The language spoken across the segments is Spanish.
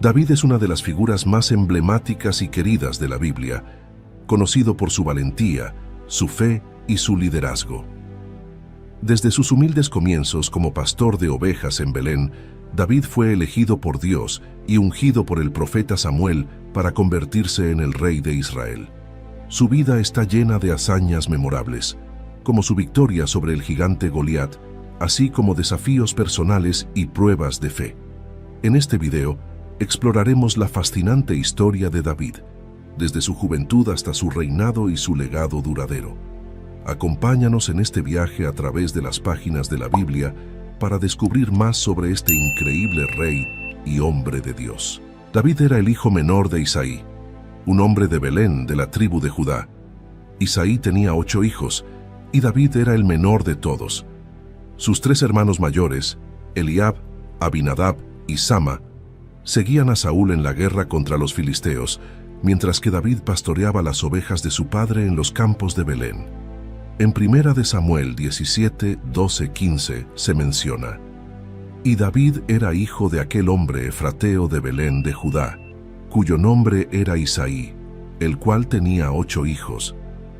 David es una de las figuras más emblemáticas y queridas de la Biblia, conocido por su valentía, su fe y su liderazgo. Desde sus humildes comienzos como pastor de ovejas en Belén, David fue elegido por Dios y ungido por el profeta Samuel para convertirse en el rey de Israel. Su vida está llena de hazañas memorables, como su victoria sobre el gigante Goliat, así como desafíos personales y pruebas de fe. En este video, exploraremos la fascinante historia de David, desde su juventud hasta su reinado y su legado duradero. Acompáñanos en este viaje a través de las páginas de la Biblia para descubrir más sobre este increíble rey y hombre de Dios. David era el hijo menor de Isaí, un hombre de Belén, de la tribu de Judá. Isaí tenía 8 hijos, y David era el menor de todos. Sus 3 hermanos mayores, Eliab, Abinadab y Sama, seguían a Saúl en la guerra contra los filisteos, mientras que David pastoreaba las ovejas de su padre en los campos de Belén. En 1 de Samuel 17, 12, 15 se menciona: «Y David era hijo de aquel hombre efrateo de Belén de Judá, cuyo nombre era Isaí, el cual tenía 8 hijos.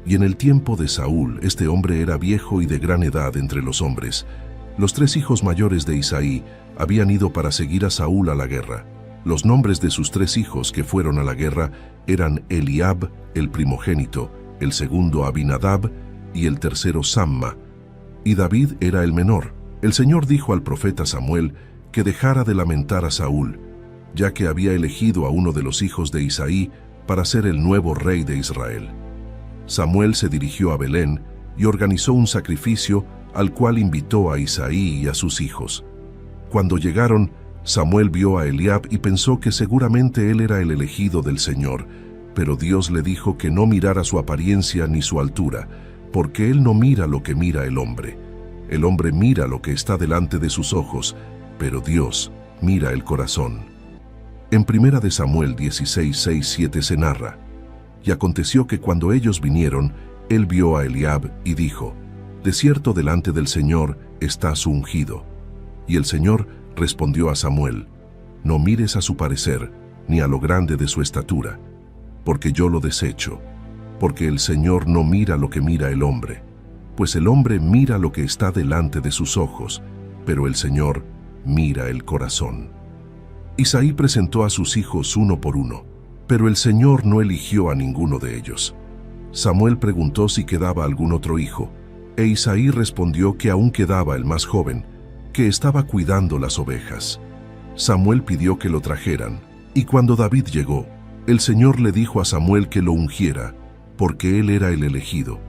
Y en el tiempo de Saúl, este hombre era viejo y de gran edad entre los hombres. Los 3 hijos mayores de Isaí habían ido para seguir a Saúl a la guerra. Los nombres de sus 3 hijos que fueron a la guerra eran Eliab, el primogénito, el segundo Abinadab y el tercero Samma. Y David era el menor. El Señor dijo al profeta Samuel que dejara de lamentar a Saúl, ya que había elegido a uno de los hijos de Isaí para ser el nuevo rey de Israel. Samuel se dirigió a Belén y organizó un sacrificio al cual invitó a Isaí y a sus hijos. Cuando llegaron, Samuel vio a Eliab y pensó que seguramente él era el elegido del Señor, pero Dios le dijo que no mirara su apariencia ni su altura, porque él no mira lo que mira el hombre. El hombre mira lo que está delante de sus ojos, pero Dios mira el corazón». En 1 de Samuel 16, 6, 7 se narra: «Y aconteció que cuando ellos vinieron, él vio a Eliab y dijo: De cierto delante del Señor está su ungido. Y el Señor respondió a Samuel: No mires a su parecer, ni a lo grande de su estatura, porque yo lo desecho, porque el Señor no mira lo que mira el hombre, pues el hombre mira lo que está delante de sus ojos, pero el Señor mira el corazón». Isaí presentó a sus hijos uno por uno, pero el Señor no eligió a ninguno de ellos. Samuel preguntó si quedaba algún otro hijo, e Isaí respondió que aún quedaba el más joven, que estaba cuidando las ovejas. Samuel pidió que lo trajeran, y cuando David llegó, el Señor le dijo a Samuel que lo ungiera, porque él era el elegido.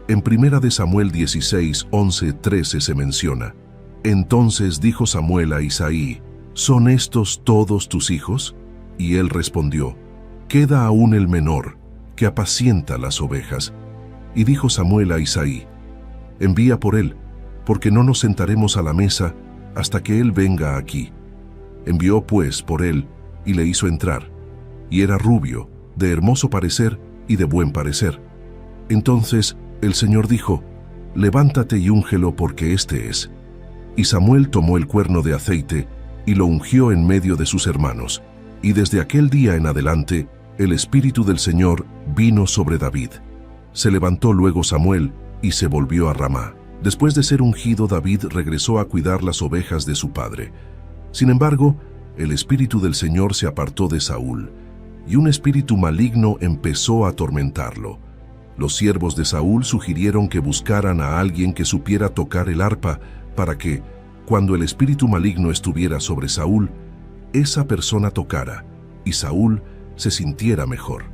En 1 de Samuel 16, 11, 13 se menciona: «Entonces dijo Samuel a Isaí: ¿Son estos todos tus hijos?». Y él respondió: «Queda aún el menor, que apacienta las ovejas». Y dijo Samuel a Isaí: «Envía por él, porque no nos sentaremos a la mesa hasta que él venga aquí». Envió pues por él y le hizo entrar, y era rubio, de hermoso parecer y de buen parecer. Entonces el Señor dijo: «Levántate y úngelo, porque este es». Y Samuel tomó el cuerno de aceite y lo ungió en medio de sus hermanos. Y desde aquel día en adelante, el Espíritu del Señor vino sobre David. Se levantó luego Samuel y se volvió a Ramá. Después de ser ungido, David regresó a cuidar las ovejas de su padre. Sin embargo, el Espíritu del Señor se apartó de Saúl, y un espíritu maligno empezó a atormentarlo. Los siervos de Saúl sugirieron que buscaran a alguien que supiera tocar el arpa, para que, cuando el espíritu maligno estuviera sobre Saúl, esa persona tocara, y Saúl se sintiera mejor.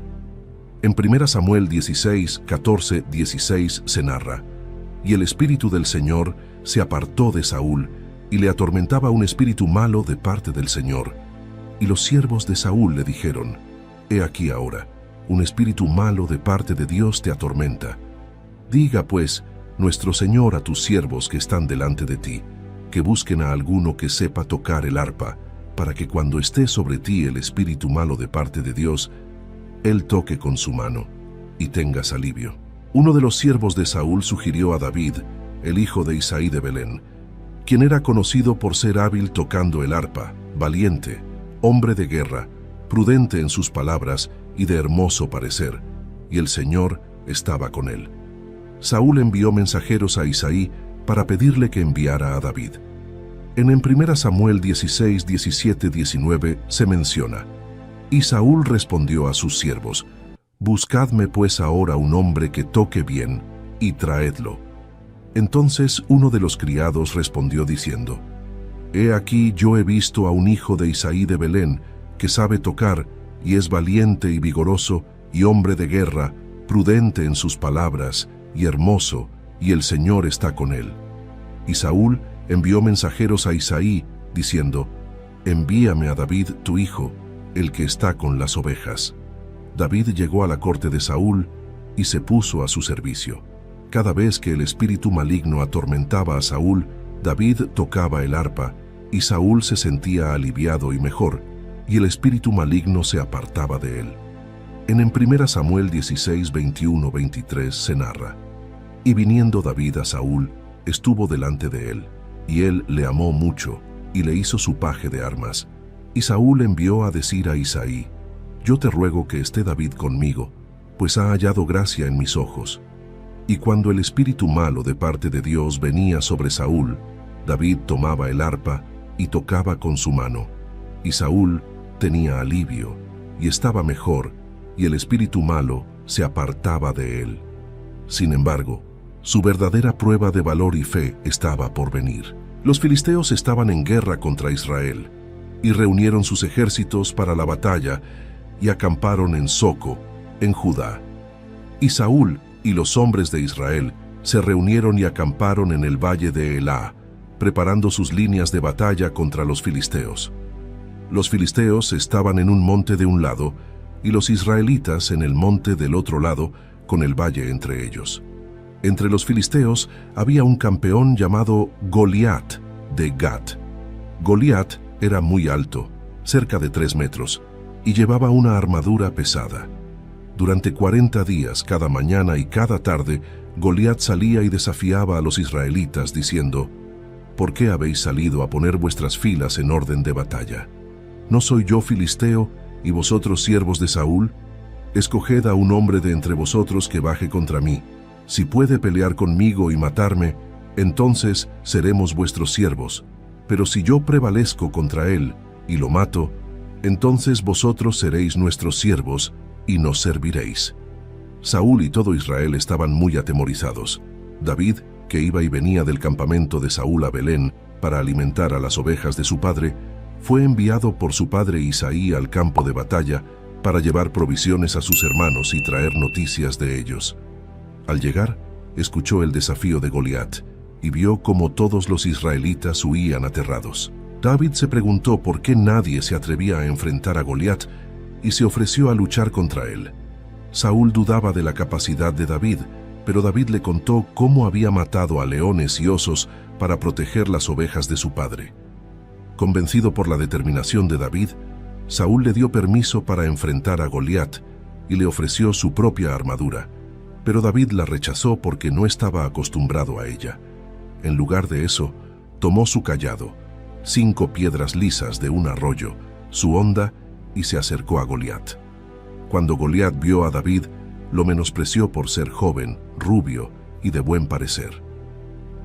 En 1 Samuel 16, 14, 16 se narra: «Y el espíritu del Señor se apartó de Saúl, y le atormentaba un espíritu malo de parte del Señor. Y los siervos de Saúl le dijeron: He aquí ahora, un espíritu malo de parte de Dios te atormenta. Diga pues nuestro Señor a tus siervos que están delante de ti, que busquen a alguno que sepa tocar el arpa, para que cuando esté sobre ti el espíritu malo de parte de Dios, él toque con su mano y tengas alivio». Uno de los siervos de Saúl sugirió a David, el hijo de Isaí de Belén, quien era conocido por ser hábil tocando el arpa, valiente, hombre de guerra, prudente en sus palabras y de hermoso parecer, y el Señor estaba con él. Saúl envió mensajeros a Isaí para pedirle que enviara a David. En 1 Samuel 16, 17, 19 se menciona: y Saúl respondió a sus siervos: buscadme pues ahora un hombre que toque bien, y traedlo. Entonces uno de los criados respondió diciendo: he aquí yo he visto a un hijo de Isaí de Belén, que sabe tocar, y es valiente y vigoroso, y hombre de guerra, prudente en sus palabras, y hermoso, y el Señor está con él. Y Saúl envió mensajeros a Isaí, diciendo: envíame a David tu hijo, el que está con las ovejas. David llegó a la corte de Saúl y se puso a su servicio. Cada vez que el espíritu maligno atormentaba a Saúl, David tocaba el arpa, y Saúl se sentía aliviado y mejor, y el espíritu maligno se apartaba de él. En 1 Samuel 16, 21, 23 se narra: y viniendo David a Saúl, estuvo delante de él, y él le amó mucho, y le hizo su paje de armas. Y Saúl envió a decir a Isaí: yo te ruego que esté David conmigo, pues ha hallado gracia en mis ojos. Y cuando el espíritu malo de parte de Dios venía sobre Saúl, David tomaba el arpa y tocaba con su mano, y Saúl tenía alivio, y estaba mejor, y el espíritu malo se apartaba de él. Sin embargo, su verdadera prueba de valor y fe estaba por venir. Los filisteos estaban en guerra contra Israel, y reunieron sus ejércitos para la batalla, y acamparon en Soco, en Judá. Y Saúl y los hombres de Israel se reunieron y acamparon en el valle de Elá, preparando sus líneas de batalla contra los filisteos. Los filisteos estaban en un monte de un lado, y los israelitas en el monte del otro lado, con el valle entre ellos. Entre los filisteos había un campeón llamado Goliat de Gat. Goliat era muy alto, cerca de 3 metros, y llevaba una armadura pesada. Durante 40 días, cada mañana y cada tarde, Goliat salía y desafiaba a los israelitas, diciendo: ¿por qué habéis salido a poner vuestras filas en orden de batalla? ¿No soy yo filisteo y vosotros siervos de Saúl? Escoged a un hombre de entre vosotros que baje contra mí. Si puede pelear conmigo y matarme, entonces seremos vuestros siervos. Pero si yo prevalezco contra él y lo mato, entonces vosotros seréis nuestros siervos y nos serviréis. Saúl y todo Israel estaban muy atemorizados. David, que iba y venía del campamento de Saúl a Belén para alimentar a las ovejas de su padre, fue enviado por su padre Isaí al campo de batalla para llevar provisiones a sus hermanos y traer noticias de ellos. Al llegar, escuchó el desafío de Goliat y vio cómo todos los israelitas huían aterrados. David se preguntó por qué nadie se atrevía a enfrentar a Goliat y se ofreció a luchar contra él. Saúl dudaba de la capacidad de David, pero David le contó cómo había matado a leones y osos para proteger las ovejas de su padre. Convencido por la determinación de David, Saúl le dio permiso para enfrentar a Goliat y le ofreció su propia armadura, pero David la rechazó porque no estaba acostumbrado a ella. En lugar de eso, tomó su cayado, 5 piedras lisas de un arroyo, su honda, y se acercó a Goliat. Cuando Goliat vio a David, lo menospreció por ser joven, rubio y de buen parecer.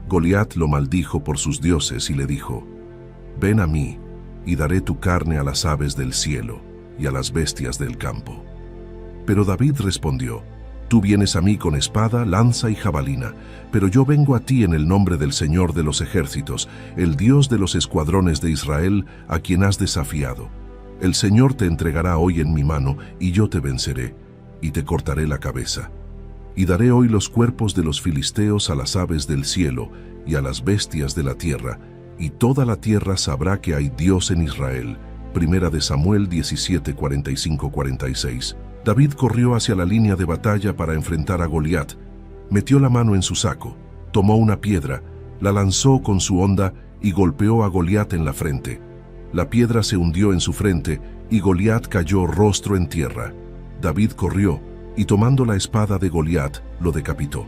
Goliat lo maldijo por sus dioses y le dijo: ven a mí, y daré tu carne a las aves del cielo y a las bestias del campo. Pero David respondió: tú vienes a mí con espada, lanza y jabalina, pero yo vengo a ti en el nombre del Señor de los ejércitos, el Dios de los escuadrones de Israel, a quien has desafiado. El Señor te entregará hoy en mi mano, y yo te venceré, y te cortaré la cabeza. Y daré hoy los cuerpos de los filisteos a las aves del cielo y a las bestias de la tierra, y toda la tierra sabrá que hay Dios en Israel. 1 Samuel 17, 45-46. David corrió hacia la línea de batalla para enfrentar a Goliat. Metió la mano en su saco, tomó una piedra, la lanzó con su honda y golpeó a Goliat en la frente. La piedra se hundió en su frente y Goliat cayó rostro en tierra. David corrió y tomando la espada de Goliat, lo decapitó.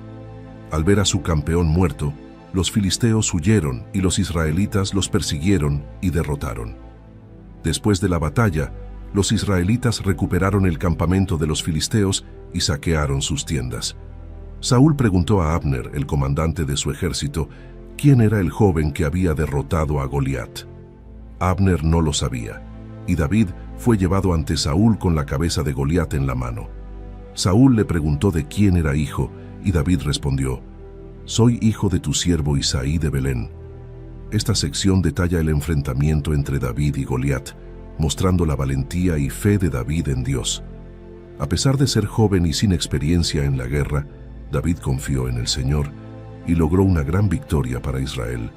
Al ver a su campeón muerto, los filisteos huyeron y los israelitas los persiguieron y derrotaron. Después de la batalla, los israelitas recuperaron el campamento de los filisteos y saquearon sus tiendas. Saúl preguntó a Abner, el comandante de su ejército, quién era el joven que había derrotado a Goliat. Abner no lo sabía, y David fue llevado ante Saúl con la cabeza de Goliat en la mano. Saúl le preguntó de quién era hijo, y David respondió: «Soy hijo de tu siervo Isaí de Belén». Esta sección detalla el enfrentamiento entre David y Goliat, mostrando la valentía y fe de David en Dios. A pesar de ser joven y sin experiencia en la guerra, David confió en el Señor y logró una gran victoria para Israel,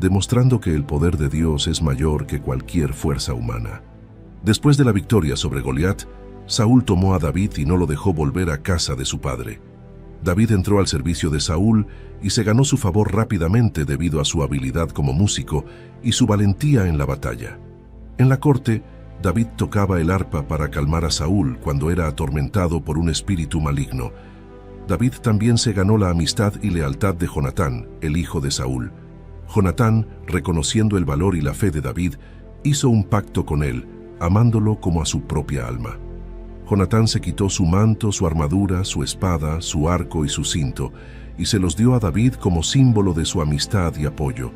demostrando que el poder de Dios es mayor que cualquier fuerza humana. Después de la victoria sobre Goliat, Saúl tomó a David y no lo dejó volver a casa de su padre. David entró al servicio de Saúl y se ganó su favor rápidamente debido a su habilidad como músico y su valentía en la batalla. En la corte, David tocaba el arpa para calmar a Saúl cuando era atormentado por un espíritu maligno. David también se ganó la amistad y lealtad de Jonatán, el hijo de Saúl. Jonatán, reconociendo el valor y la fe de David, hizo un pacto con él, amándolo como a su propia alma. Jonatán se quitó su manto, su armadura, su espada, su arco y su cinto, y se los dio a David como símbolo de su amistad y apoyo.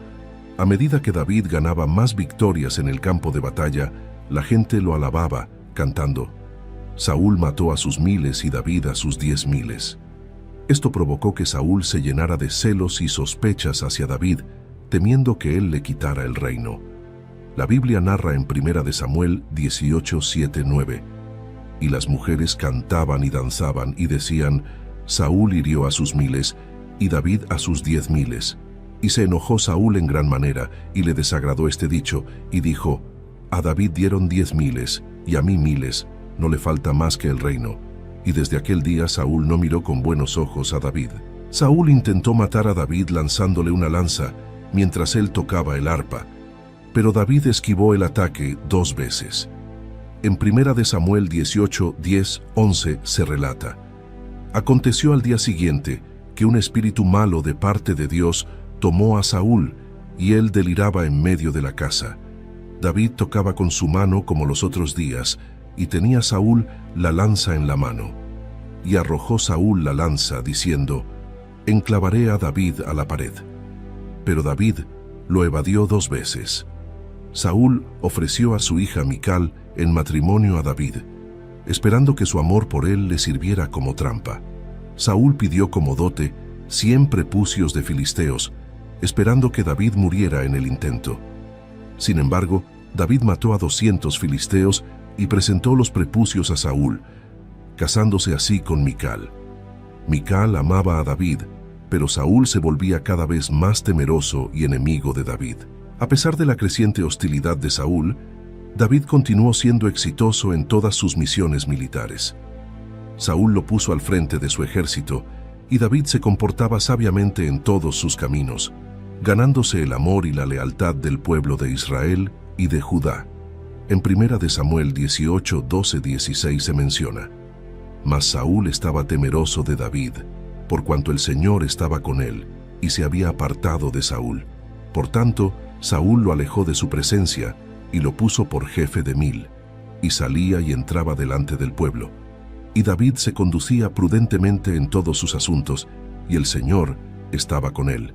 A medida que David ganaba más victorias en el campo de batalla, la gente lo alababa, cantando: «Saúl mató a sus miles y David a sus 10,000». Esto provocó que Saúl se llenara de celos y sospechas hacia David, temiendo que él le quitara el reino. La Biblia narra en 1 Samuel 18, 7, 9: «Y las mujeres cantaban y danzaban y decían: Saúl hirió a sus miles y David a sus 10,000». Y se enojó Saúl en gran manera y le desagradó este dicho y dijo: «A David dieron 10,000 y a mí 1,000, no le falta más que el reino». Y desde aquel día Saúl no miró con buenos ojos a David. Saúl intentó matar a David lanzándole una lanza mientras él tocaba el arpa, pero David esquivó el ataque 2 veces. En 1 Samuel 18, 10, 11 se relata: «Aconteció al día siguiente que un espíritu malo de parte de Dios tomó a Saúl, y él deliraba en medio de la casa. David tocaba con su mano como los otros días, y tenía Saúl la lanza en la mano. Y arrojó Saúl la lanza, diciendo: Enclavaré a David a la pared. Pero David lo evadió 2 veces. Saúl ofreció a su hija Mical en matrimonio a David, esperando que su amor por él le sirviera como trampa. Saúl pidió como dote 100 prepucios de filisteos, esperando que David muriera en el intento. Sin embargo, David mató a 200 filisteos y presentó los prepucios a Saúl, casándose así con Mical. Mical amaba a David, pero Saúl se volvía cada vez más temeroso y enemigo de David. A pesar de la creciente hostilidad de Saúl, David continuó siendo exitoso en todas sus misiones militares. Saúl lo puso al frente de su ejército y David se comportaba sabiamente en todos sus caminos, ganándose el amor y la lealtad del pueblo de Israel y de Judá. En 1 Samuel 18, 12, 16 se menciona: Mas Saúl estaba temeroso de David, por cuanto el Señor estaba con él, y se había apartado de Saúl. Por tanto, Saúl lo alejó de su presencia y lo puso por jefe de 1000, y salía y entraba delante del pueblo. Y David se conducía prudentemente en todos sus asuntos, y el Señor estaba con él.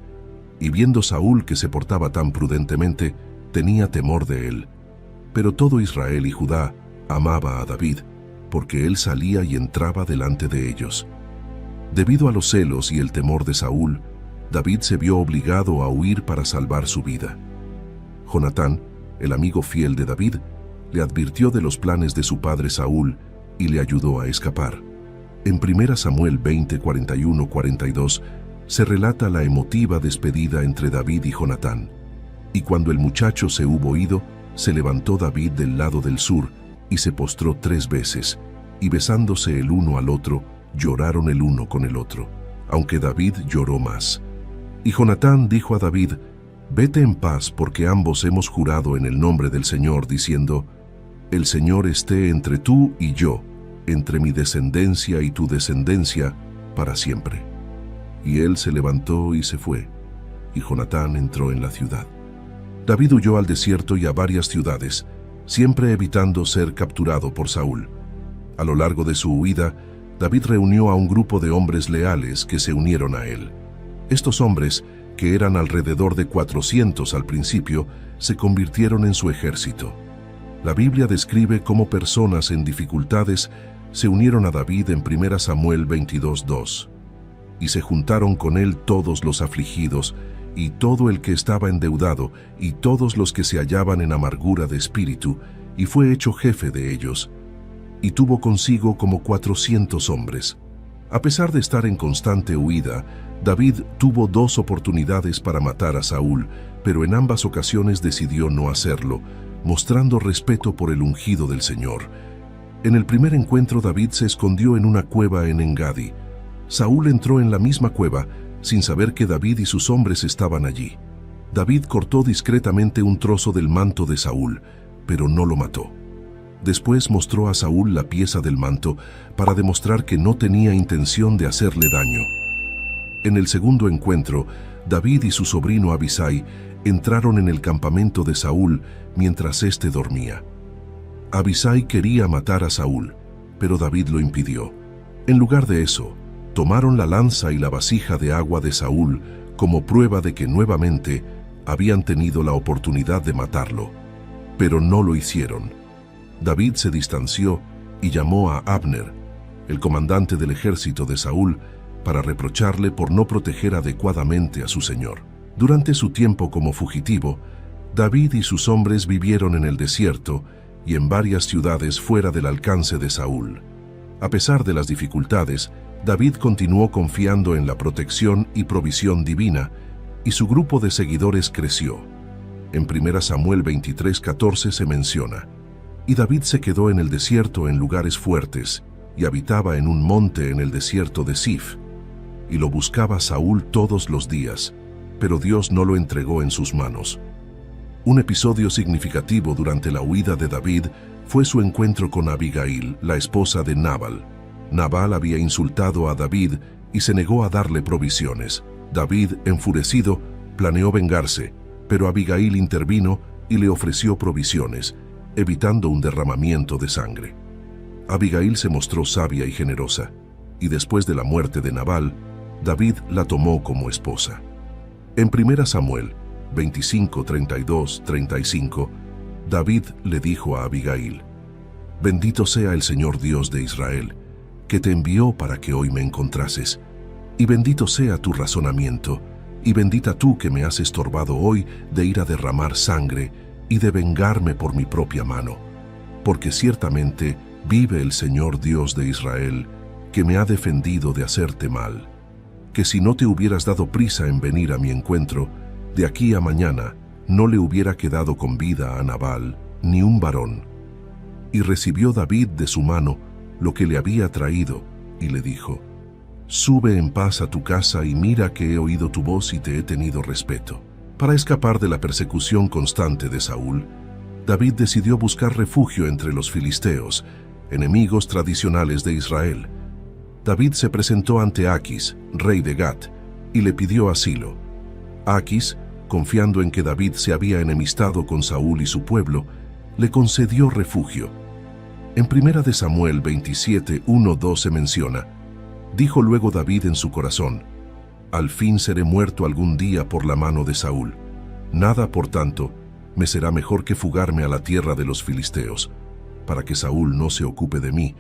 Y viendo Saúl que se portaba tan prudentemente, tenía temor de él. Pero todo Israel y Judá amaba a David, porque él salía y entraba delante de ellos. Debido a los celos y el temor de Saúl, David se vio obligado a huir para salvar su vida. Jonatán, el amigo fiel de David, le advirtió de los planes de su padre Saúl y le ayudó a escapar. En 1 Samuel 20, 41, 42 se relata la emotiva despedida entre David y Jonatán. Y cuando el muchacho se hubo ido, se levantó David del lado del sur y se postró 3 veces, y besándose el uno al otro, lloraron el uno con el otro, aunque David lloró más. Y Jonatán dijo a David: Vete en paz, porque ambos hemos jurado en el nombre del Señor, diciendo: El Señor esté entre tú y yo, entre mi descendencia y tu descendencia, para siempre. Y él se levantó y se fue, y Jonatán entró en la ciudad. David huyó al desierto y a varias ciudades, siempre evitando ser capturado por Saúl. A lo largo de su huida, David reunió a un grupo de hombres leales que se unieron a él. Estos hombres, que eran alrededor de 400 al principio, se convirtieron en su ejército. La Biblia describe cómo personas en dificultades se unieron a David en 1 Samuel 22:2. Y se juntaron con él todos los afligidos, y todo el que estaba endeudado, y todos los que se hallaban en amargura de espíritu, y fue hecho jefe de ellos. Y tuvo consigo como 400 hombres. A pesar de estar en constante huida, David tuvo 2 oportunidades para matar a Saúl, pero en ambas ocasiones decidió no hacerlo, mostrando respeto por el ungido del Señor. En el primer encuentro, David se escondió en una cueva en Engadi. Saúl entró en la misma cueva, sin saber que David y sus hombres estaban allí. David cortó discretamente un trozo del manto de Saúl, pero no lo mató. Después mostró a Saúl la pieza del manto para demostrar que no tenía intención de hacerle daño. En el segundo encuentro, David y su sobrino Abisai entraron en el campamento de Saúl mientras éste dormía. Abisai quería matar a Saúl, pero David lo impidió. En lugar de eso, tomaron la lanza y la vasija de agua de Saúl como prueba de que nuevamente habían tenido la oportunidad de matarlo, pero no lo hicieron. David se distanció y llamó a Abner, el comandante del ejército de Saúl, para reprocharle por no proteger adecuadamente a su señor. Durante su tiempo como fugitivo, David y sus hombres vivieron en el desierto y en varias ciudades fuera del alcance de Saúl. A pesar de las dificultades, David continuó confiando en la protección y provisión divina, y su grupo de seguidores creció. En 1 Samuel 23:14 se menciona: «Y David se quedó en el desierto en lugares fuertes, y habitaba en un monte en el desierto de Sif. Y lo buscaba Saúl todos los días, pero Dios no lo entregó en sus manos». Un episodio significativo durante la huida de David fue su encuentro con Abigail, la esposa de Nabal. Nabal había insultado a David y se negó a darle provisiones. David, enfurecido, planeó vengarse, pero Abigail intervino y le ofreció provisiones, evitando un derramamiento de sangre. Abigail se mostró sabia y generosa, y después de la muerte de Nabal, David la tomó como esposa. En 1 Samuel 25, 32, 35, David le dijo a Abigail: «Bendito sea el Señor Dios de Israel, que te envió para que hoy me encontrases, y bendito sea tu razonamiento, y bendita tú que me has estorbado hoy de ir a derramar sangre y de vengarme por mi propia mano, porque ciertamente vive el Señor Dios de Israel, que me ha defendido de hacerte mal, que si no te hubieras dado prisa en venir a mi encuentro, de aquí a mañana no le hubiera quedado con vida a Nabal ni un varón». Y recibió David de su mano lo que le había traído, y le dijo: «Sube en paz a tu casa y mira que he oído tu voz y te he tenido respeto». Para escapar de la persecución constante de Saúl, David decidió buscar refugio entre los filisteos, enemigos tradicionales de Israel. David se presentó ante Aquis, rey de Gat, y le pidió asilo. Aquis, confiando en que David se había enemistado con Saúl y su pueblo, le concedió refugio. En 1 Samuel 27, 1-2 se menciona: «Dijo luego David en su corazón: al fin seré muerto algún día por la mano de Saúl. Nada, por tanto, me será mejor que fugarme a la tierra de los filisteos, para que Saúl no se ocupe de mí,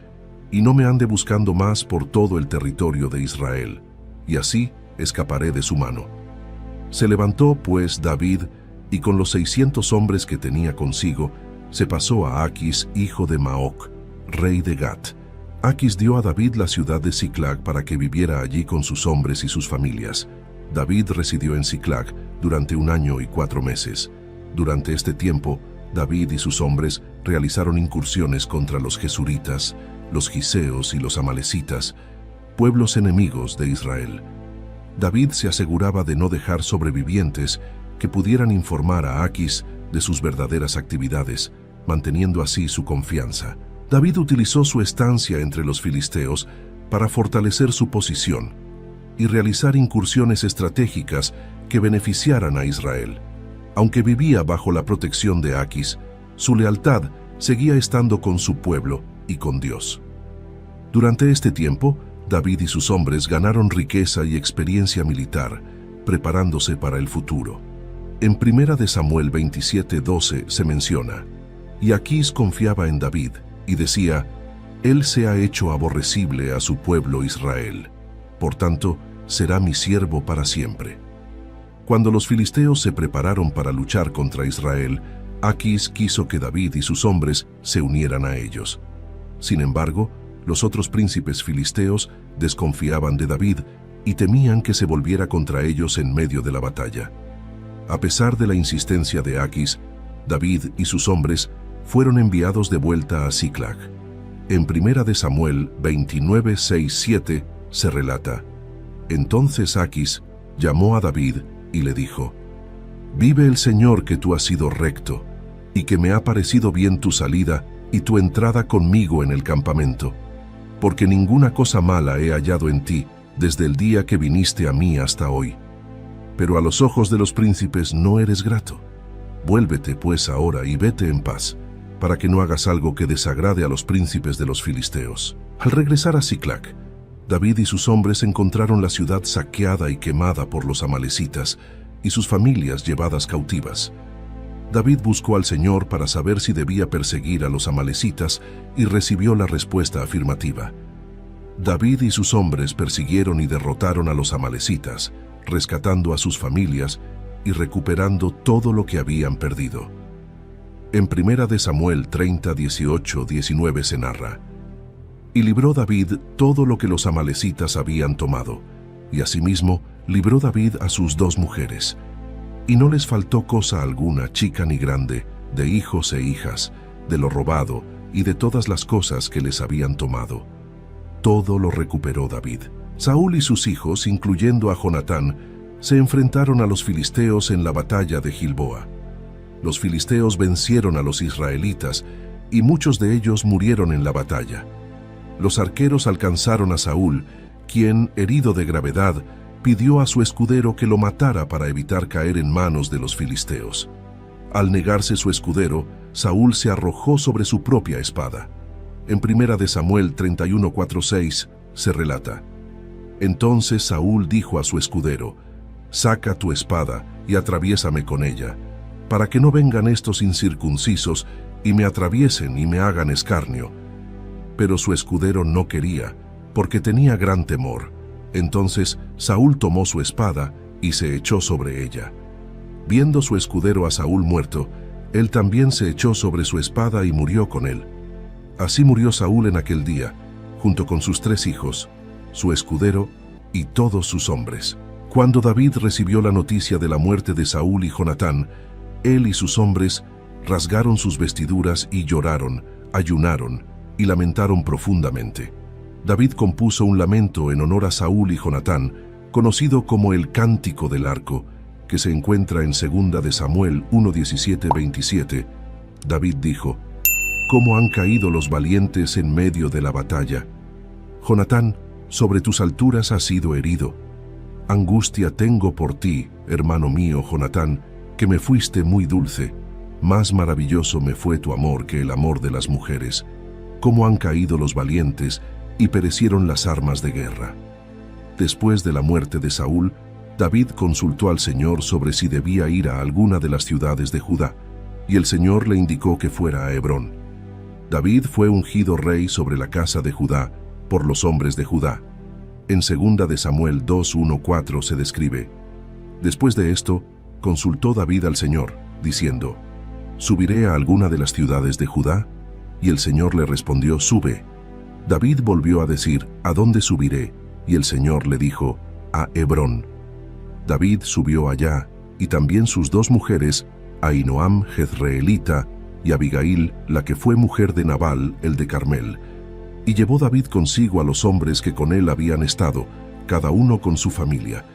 y no me ande buscando más por todo el territorio de Israel, y así escaparé de su mano». Se levantó, pues, David, y con los 600 hombres que tenía consigo, se pasó a Aquis, hijo de Maoc, rey de Gat. Aquis dio a David la ciudad de Siclag para que viviera allí con sus hombres y sus familias. David residió en Siclag durante 1 año y 4 meses. Durante este tiempo, David y sus hombres realizaron incursiones contra los gesuritas, los giseos y los amalecitas, pueblos enemigos de Israel. David se aseguraba de no dejar sobrevivientes que pudieran informar a Aquis de sus verdaderas actividades, manteniendo así su confianza. David utilizó su estancia entre los filisteos para fortalecer su posición y realizar incursiones estratégicas que beneficiaran a Israel. Aunque vivía bajo la protección de Aquis, su lealtad seguía estando con su pueblo y con Dios. Durante este tiempo, David y sus hombres ganaron riqueza y experiencia militar, preparándose para el futuro. En 1 Samuel 27:12 se menciona: y Aquís confiaba en David, y decía: Él se ha hecho aborrecible a su pueblo Israel, por tanto, será mi siervo para siempre. Cuando los filisteos se prepararon para luchar contra Israel, Aquís quiso que David y sus hombres se unieran a ellos. Sin embargo, los otros príncipes filisteos desconfiaban de David y temían que se volviera contra ellos en medio de la batalla. A pesar de la insistencia de Aquís, David y sus hombres fueron enviados de vuelta a Siclag. En 1 Samuel 29:6-7 se relata: entonces Aquís llamó a David y le dijo: vive el Señor que tú has sido recto, y que me ha parecido bien tu salida y tu entrada conmigo en el campamento, porque ninguna cosa mala he hallado en ti desde el día que viniste a mí hasta hoy. Pero a los ojos de los príncipes no eres grato. Vuélvete pues ahora y vete en paz, para que no hagas algo que desagrade a los príncipes de los filisteos. Al regresar a Siclag, David y sus hombres encontraron la ciudad saqueada y quemada por los amalecitas y sus familias llevadas cautivas. David buscó al Señor para saber si debía perseguir a los amalecitas y recibió la respuesta afirmativa. David y sus hombres persiguieron y derrotaron a los amalecitas, rescatando a sus familias y recuperando todo lo que habían perdido. En 1 Samuel 30:18-19 se narra: y libró David todo lo que los amalecitas habían tomado, y asimismo libró David a sus 2 mujeres. Y no les faltó cosa alguna, chica ni grande, de hijos e hijas, de lo robado y de todas las cosas que les habían tomado. Todo lo recuperó David. Saúl y sus hijos, incluyendo a Jonatán, se enfrentaron a los filisteos en la batalla de Gilboa. Los filisteos vencieron a los israelitas y muchos de ellos murieron en la batalla. Los arqueros alcanzaron a Saúl, quien, herido de gravedad, pidió a su escudero que lo matara para evitar caer en manos de los filisteos. Al negarse su escudero, Saúl se arrojó sobre su propia espada. En 1 Samuel 31:4-6 se relata: entonces Saúl dijo a su escudero: saca tu espada y atraviésame con ella, para que no vengan estos incircuncisos y me atraviesen y me hagan escarnio. Pero su escudero no quería, porque tenía gran temor. Entonces Saúl tomó su espada y se echó sobre ella. Viendo su escudero a Saúl muerto, él también se echó sobre su espada y murió con él. Así murió Saúl en aquel día, junto con sus 3 hijos, su escudero y todos sus hombres. Cuando David recibió la noticia de la muerte de Saúl y Jonatán, él y sus hombres rasgaron sus vestiduras y lloraron, ayunaron y lamentaron profundamente. David compuso un lamento en honor a Saúl y Jonatán, conocido como el Cántico del Arco, que se encuentra en 2 Samuel 1:17-27. David dijo: ¿cómo han caído los valientes en medio de la batalla? Jonatán, sobre tus alturas has sido herido. Angustia tengo por ti, hermano mío Jonatán, que me fuiste muy dulce. Más maravilloso me fue tu amor que el amor de las mujeres. Cómo han caído los valientes y perecieron las armas de guerra. Después de la muerte de Saúl, David consultó al Señor sobre si debía ir a alguna de las ciudades de Judá, y el Señor le indicó que fuera a Hebrón. David fue ungido rey sobre la casa de Judá por los hombres de Judá. En 2 Samuel 2:1-4 se describe: después de esto, consultó David al Señor, diciendo: ¿subiré a alguna de las ciudades de Judá? Y el Señor le respondió: sube. David volvió a decir: ¿a dónde subiré? Y el Señor le dijo: a Hebrón. David subió allá, y también sus 2 mujeres, Ahinoam jezreelita y Abigail, la que fue mujer de Nabal, el de Carmel. Y llevó David consigo a los hombres que con él habían estado, cada uno con su familia,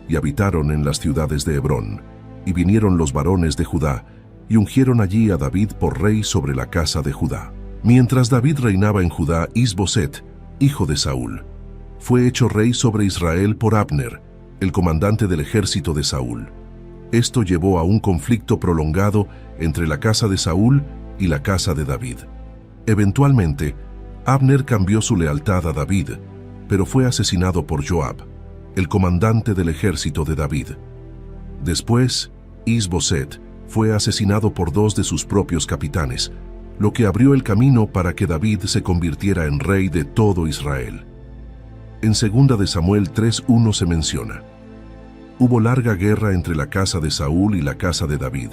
y habitaron en las ciudades de Hebrón. Y vinieron los varones de Judá, y ungieron allí a David por rey sobre la casa de Judá. Mientras David reinaba en Judá, Is-Boset, hijo de Saúl, fue hecho rey sobre Israel por Abner, el comandante del ejército de Saúl. Esto llevó a un conflicto prolongado entre la casa de Saúl y la casa de David. Eventualmente, Abner cambió su lealtad a David, pero fue asesinado por Joab, el comandante del ejército de David. Después, Is-Boset fue asesinado por dos de sus propios capitanes, lo que abrió el camino para que David se convirtiera en rey de todo Israel. En 2 de Samuel 3:1 se menciona: hubo larga guerra entre la casa de Saúl y la casa de David,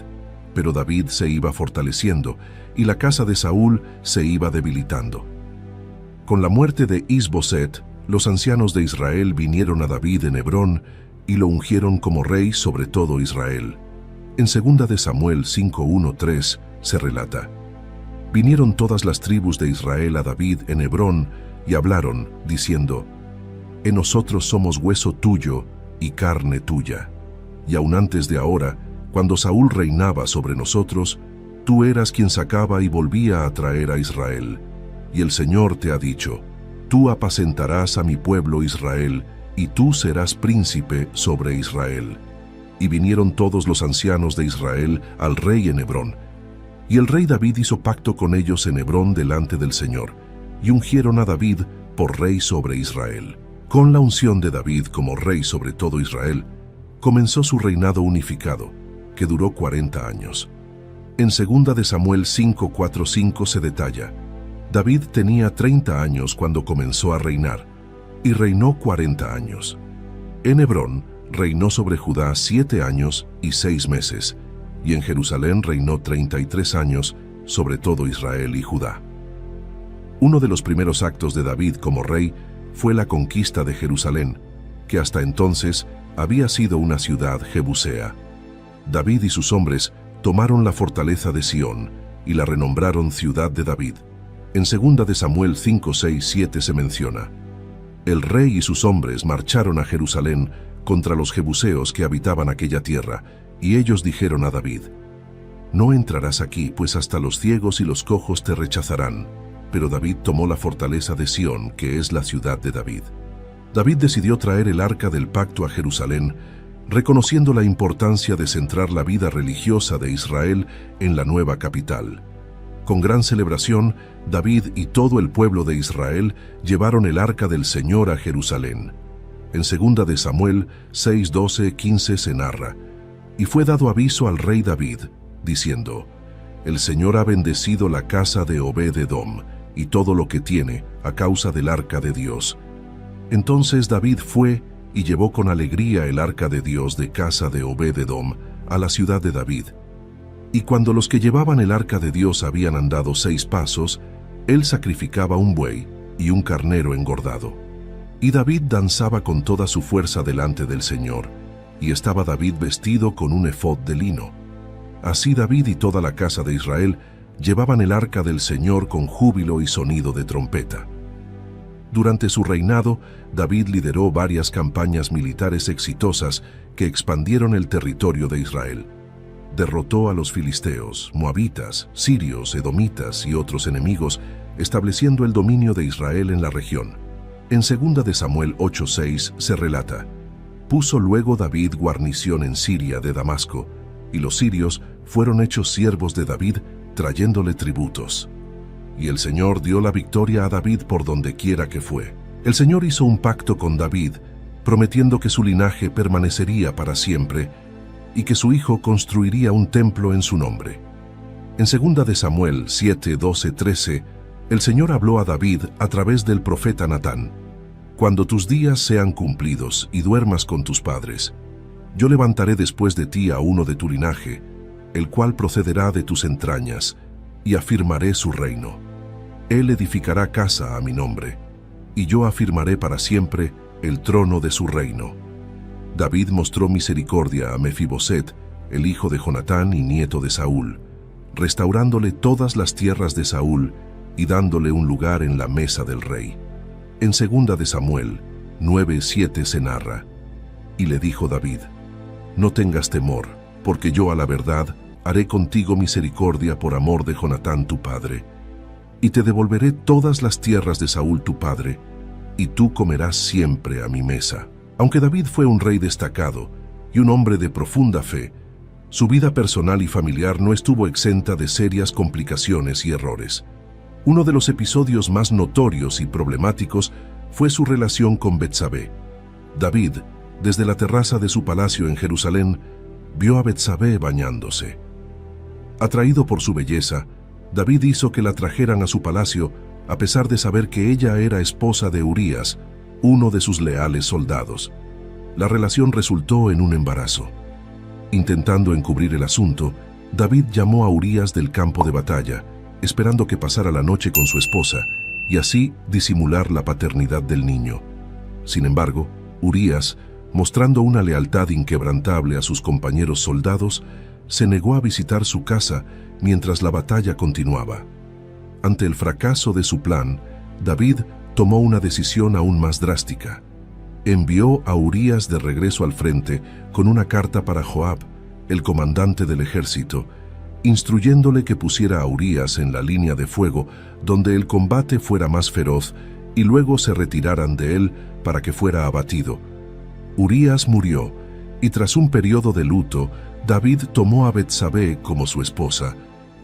pero David se iba fortaleciendo y la casa de Saúl se iba debilitando. Con la muerte de Is-Boset, los ancianos de Israel vinieron a David en Hebrón y lo ungieron como rey sobre todo Israel. En 2 de Samuel 5:1-3 se relata: vinieron todas las tribus de Israel a David en Hebrón y hablaron, diciendo: en nosotros somos hueso tuyo y carne tuya. Y aun antes de ahora, cuando Saúl reinaba sobre nosotros, tú eras quien sacaba y volvía a traer a Israel. Y el Señor te ha dicho: tú apacentarás a mi pueblo Israel, y tú serás príncipe sobre Israel. Y vinieron todos los ancianos de Israel al rey en Hebrón. Y el rey David hizo pacto con ellos en Hebrón delante del Señor, y ungieron a David por rey sobre Israel. Con la unción de David como rey sobre todo Israel, comenzó su reinado unificado, que duró 40 años. En 2 de Samuel 5:4-5 se detalla: David tenía 30 años cuando comenzó a reinar, y reinó 40 años. En Hebrón reinó sobre Judá 7 años y 6 meses, y en Jerusalén reinó 33 años sobre todo Israel y Judá. Uno de los primeros actos de David como rey fue la conquista de Jerusalén, que hasta entonces había sido una ciudad jebusea. David y sus hombres tomaron la fortaleza de Sión y la renombraron Ciudad de David. En 2 de Samuel 5:6-7 se menciona: el rey y sus hombres marcharon a Jerusalén contra los jebuseos que habitaban aquella tierra, y ellos dijeron a David: no entrarás aquí, pues hasta los ciegos y los cojos te rechazarán. Pero David tomó la fortaleza de Sión, que es la ciudad de David. David decidió traer el arca del pacto a Jerusalén, reconociendo la importancia de centrar la vida religiosa de Israel en la nueva capital. Con gran celebración, David y todo el pueblo de Israel llevaron el arca del Señor a Jerusalén. En 2 de Samuel 6:12-15 se narra: y fue dado aviso al rey David, diciendo: el Señor ha bendecido la casa de Obed-Edom y todo lo que tiene a causa del arca de Dios. Entonces David fue y llevó con alegría el arca de Dios de casa de Obed-Edom a la ciudad de David. Y cuando los que llevaban el arca de Dios habían andado 6 pasos, él sacrificaba un buey y un carnero engordado. Y David danzaba con toda su fuerza delante del Señor, y estaba David vestido con un efod de lino. Así David y toda la casa de Israel llevaban el arca del Señor con júbilo y sonido de trompeta. Durante su reinado, David lideró varias campañas militares exitosas que expandieron el territorio de Israel. Derrotó a los filisteos, moabitas, sirios, edomitas y otros enemigos, estableciendo el dominio de Israel en la región. En 2 de Samuel 8:6 se relata: puso luego David guarnición en Siria de Damasco, y los sirios fueron hechos siervos de David, trayéndole tributos. Y el Señor dio la victoria a David por donde quiera que fue. El Señor hizo un pacto con David, prometiendo que su linaje permanecería para siempre y que su hijo construiría un templo en su nombre. En 2 de Samuel 7:12-13, el Señor habló a David a través del profeta Natán: cuando tus días sean cumplidos y duermas con tus padres, yo levantaré después de ti a uno de tu linaje, el cual procederá de tus entrañas, y afirmaré su reino. Él edificará casa a mi nombre, y yo afirmaré para siempre el trono de su reino. David mostró misericordia a Mefiboset, el hijo de Jonatán y nieto de Saúl, restaurándole todas las tierras de Saúl y dándole un lugar en la mesa del rey. En 2 de Samuel 9:7 se narra: y le dijo David: no tengas temor, porque yo a la verdad haré contigo misericordia por amor de Jonatán tu padre, y te devolveré todas las tierras de Saúl tu padre, y tú comerás siempre a mi mesa. Aunque David fue un rey destacado y un hombre de profunda fe, Su vida personal y familiar no estuvo exenta de serias complicaciones y errores. Uno de los episodios más notorios y problemáticos fue su relación con Betsabé. David, desde la terraza de su palacio en Jerusalén, vio a Betsabé bañándose. Atraído por su belleza, David hizo que la trajeran a su palacio, a pesar de saber que ella era esposa de Urías, uno de sus leales soldados. La relación resultó en un embarazo. Intentando encubrir el asunto, David llamó a Urías del campo de batalla, esperando que pasara la noche con su esposa, y así disimular la paternidad del niño. Sin embargo, Urías, mostrando una lealtad inquebrantable a sus compañeros soldados, se negó a visitar su casa mientras la batalla continuaba. Ante el fracaso de su plan, David tomó una decisión aún más drástica. Envió a Urías de regreso al frente con una carta para Joab, el comandante del ejército, instruyéndole que pusiera a Urías en la línea de fuego donde el combate fuera más feroz y luego se retiraran de él para que fuera abatido. Urías murió y tras un periodo de luto, David tomó a Betsabé como su esposa,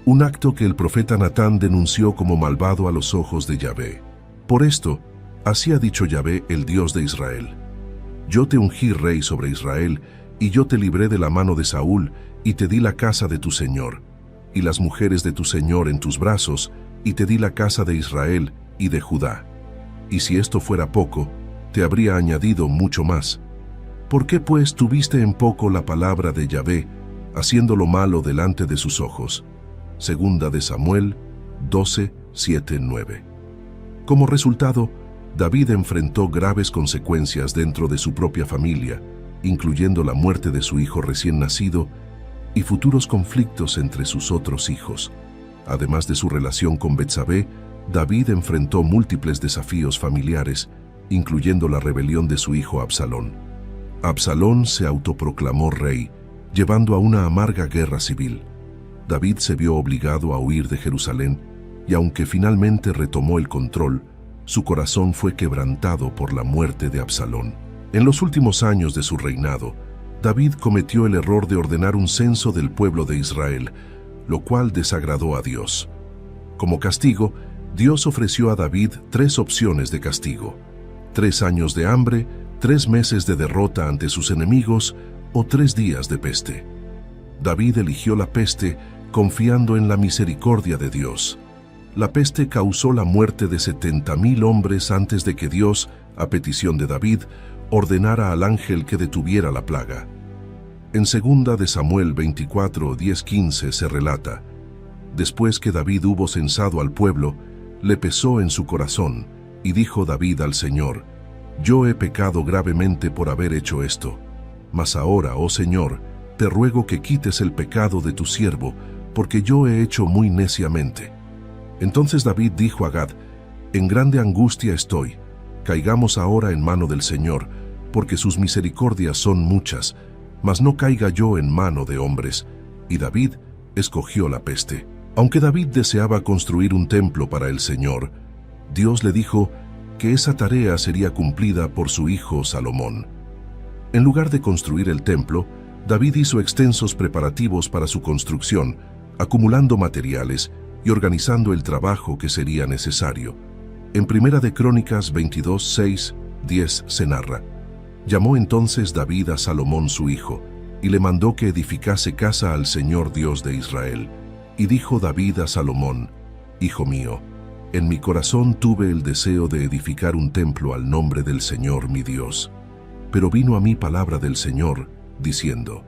un acto que el profeta Natán denunció como malvado a los ojos de Yahvé. Por esto, así ha dicho Yahvé, el Dios de Israel: yo te ungí rey sobre Israel, y yo te libré de la mano de Saúl, y te di la casa de tu señor, y las mujeres de tu señor en tus brazos, y te di la casa de Israel y de Judá. Y si esto fuera poco, te habría añadido mucho más. ¿Por qué pues tuviste en poco la palabra de Yahvé, haciendo lo malo delante de sus ojos? Segunda de Samuel 12, 7, 9. Como resultado, David enfrentó graves consecuencias dentro de su propia familia, incluyendo la muerte de su hijo recién nacido y futuros conflictos entre sus otros hijos. Además de su relación con Betsabé, David enfrentó múltiples desafíos familiares, incluyendo la rebelión de su hijo Absalón. Absalón se autoproclamó rey, llevando a una amarga guerra civil. David se vio obligado a huir de Jerusalén, y aunque finalmente retomó el control, su corazón fue quebrantado por la muerte de Absalón. En los últimos años de su reinado, David cometió el error de ordenar un censo del pueblo de Israel, lo cual desagradó a Dios. Como castigo, Dios ofreció a David 3 opciones de castigo: 3 años de hambre, 3 meses de derrota ante sus enemigos o 3 días de peste. David eligió la peste confiando en la misericordia de Dios. La peste causó la muerte de 70,000 hombres antes de que Dios, a petición de David, ordenara al ángel que detuviera la plaga. En 2 de Samuel 24, 10-15 se relata: después que David hubo censado al pueblo, le pesó en su corazón, y dijo David al Señor: yo he pecado gravemente por haber hecho esto. Mas ahora, oh Señor, te ruego que quites el pecado de tu siervo, porque yo he hecho muy neciamente. Entonces David dijo a Gad: en grande angustia estoy, caigamos ahora en mano del Señor, porque sus misericordias son muchas, mas no caiga yo en mano de hombres. Y David escogió la peste. Aunque David deseaba construir un templo para el Señor, Dios le dijo que esa tarea sería cumplida por su hijo Salomón. En lugar de construir el templo, David hizo extensos preparativos para su construcción, acumulando materiales y organizando el trabajo que sería necesario. En Primera de Crónicas 22, 6, 10 se narra: llamó entonces David a Salomón su hijo, y le mandó que edificase casa al Señor Dios de Israel. Y dijo David a Salomón: hijo mío, en mi corazón tuve el deseo de edificar un templo al nombre del Señor mi Dios. Pero vino a mí palabra del Señor, diciendo: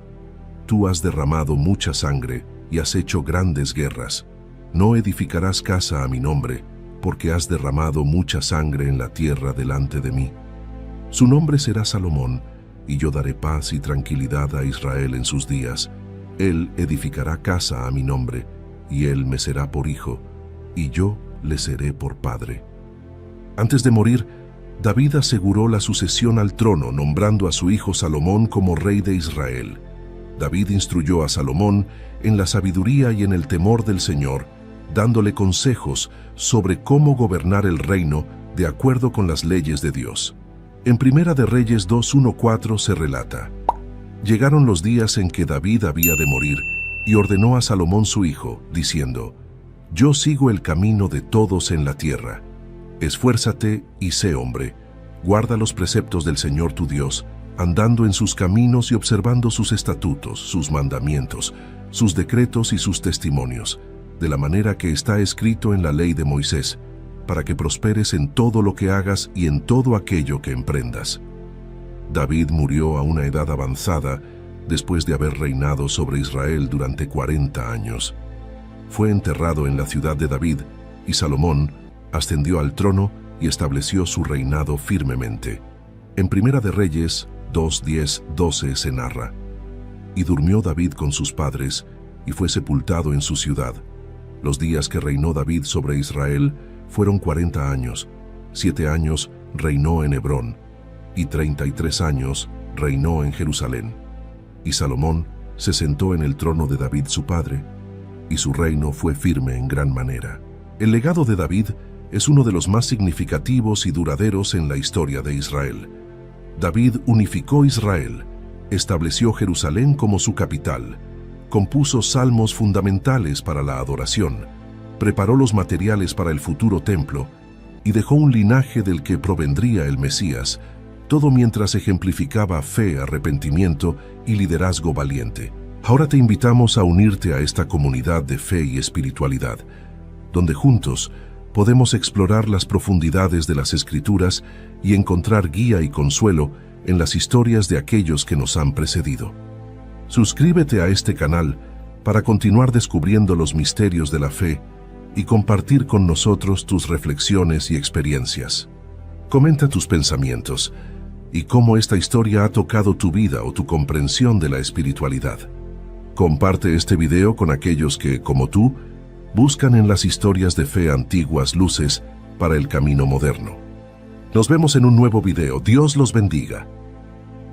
tú has derramado mucha sangre y has hecho grandes guerras. No edificarás casa a mi nombre, porque has derramado mucha sangre en la tierra delante de mí. Su nombre será Salomón, y yo daré paz y tranquilidad a Israel en sus días. Él edificará casa a mi nombre, y él me será por hijo, y yo le seré por padre. Antes de morir, David aseguró la sucesión al trono, nombrando a su hijo Salomón como rey de Israel. David instruyó a Salomón en la sabiduría y en el temor del Señor, dándole consejos sobre cómo gobernar el reino de acuerdo con las leyes de Dios. En Primera de Reyes 2:1-4 se relata: Llegaron los días en que David había de morir y ordenó a Salomón su hijo, diciendo: Yo sigo el camino de todos en la tierra. Esfuérzate y sé hombre. Guarda los preceptos del Señor tu Dios, andando en sus caminos y observando sus estatutos, sus mandamientos, sus decretos y sus testimonios, de la manera que está escrito en la ley de Moisés, para que prosperes en todo lo que hagas y en todo aquello que emprendas. David murió a una edad avanzada después de haber reinado sobre Israel durante 40 años. Fue enterrado en la ciudad de David, y Salomón ascendió al trono y estableció su reinado firmemente. En Primera de Reyes 2:10-12 se narra: Y durmió David con sus padres, y fue sepultado en su ciudad. Los días que reinó David sobre Israel fueron 40 años. 7 años reinó en Hebrón, y 33 años reinó en Jerusalén. Y Salomón se sentó en el trono de David su padre, y su reino fue firme en gran manera. El legado de David es uno de los más significativos y duraderos en la historia de Israel. David unificó Israel, estableció Jerusalén como su capital, compuso salmos fundamentales para la adoración, preparó los materiales para el futuro templo y dejó un linaje del que provendría el Mesías, todo mientras ejemplificaba fe, arrepentimiento y liderazgo valiente. Ahora te invitamos a unirte a esta comunidad de fe y espiritualidad, donde juntos podemos explorar las profundidades de las Escrituras y encontrar guía y consuelo en las historias de aquellos que nos han precedido. Suscríbete a este canal para continuar descubriendo los misterios de la fe y compartir con nosotros tus reflexiones y experiencias. Comenta tus pensamientos y cómo esta historia ha tocado tu vida o tu comprensión de la espiritualidad. Comparte este video con aquellos que, como tú, buscan en las historias de fe antiguas luces para el camino moderno. Nos vemos en un nuevo video. Dios los bendiga.